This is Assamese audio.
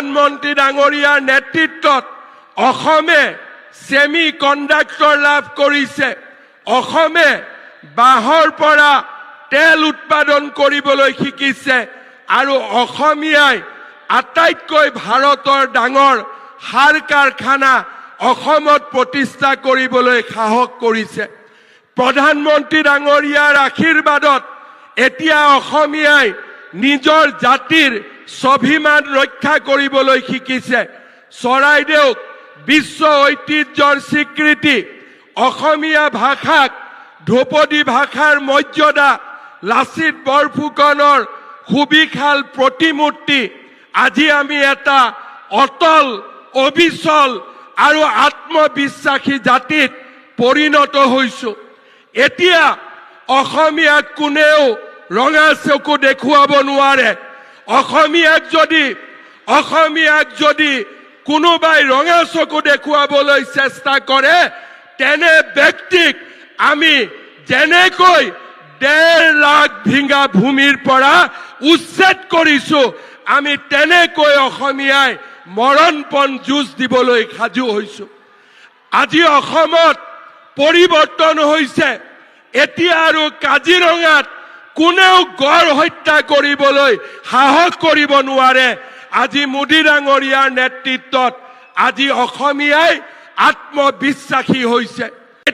প্ৰধানমন্ত্ৰী ডাঙৰীয়াৰ নেতৃত্বত অসমে সেমি কণ্ডাক্টৰ লাভ কৰিছে। অসমে বাঁহৰ পৰা তেল উৎপাদন কৰিবলৈ শিকিছে আৰু অসমীয়াই আটাইতকৈ ভাৰতৰ ডাঙৰ সাৰ কাৰখানা অসমত প্ৰতিষ্ঠা কৰিবলৈ সাহস কৰিছে। প্ৰধানমন্ত্ৰী ডাঙৰীয়াৰ আশীৰ্বাদত এতিয়া অসমীয়াই নিজৰ জাতিৰ স্বাভিমান ৰক্ষা কৰিবলৈ শিকিছে। চৰাইদেউক বিশ্ব ঐতিহ্যৰ স্বীকৃতি, অসমীয়া ভাষাক ধ্ৰুপদী ভাষাৰ মৰ্যাদা, লাচিত বৰফুকনৰ সুবিশাল প্ৰতিমূৰ্তি, আজি আমি এটা অটল, অবিচল আৰু আত্মবিশ্বাসী জাতিত পৰিণত হৈছোঁ। এতিয়া অসমীয়াক কোনেও ৰঙা চকু দেখুৱাব নোৱাৰে। অসমীয়াক যদি কোনোবাই ৰঙা চকু দেখুৱাবলৈ চেষ্টা কৰে, তেনে ব্যক্তিক আমি যেনেকৈ 1.5 লাখ বিঘা ভূমিৰ পৰা উচ্ছেদ কৰিছোঁ, আমি তেনেকৈ অসমীয়াই মৰণপণ যুঁজ দিবলৈ সাজু হৈছোঁ। আজি অসমত পৰিৱৰ্তন হৈছে। এতিয়া আৰু কাজিৰঙাত কোনেও গড় হত্যা কৰিবলৈ সাহস কৰিব নোৱাৰে। আজি মোদী ডাঙৰীয়াৰ নেতৃত্বত আজি অসমীয়াই আত্মবিশ্বাসী হৈছে।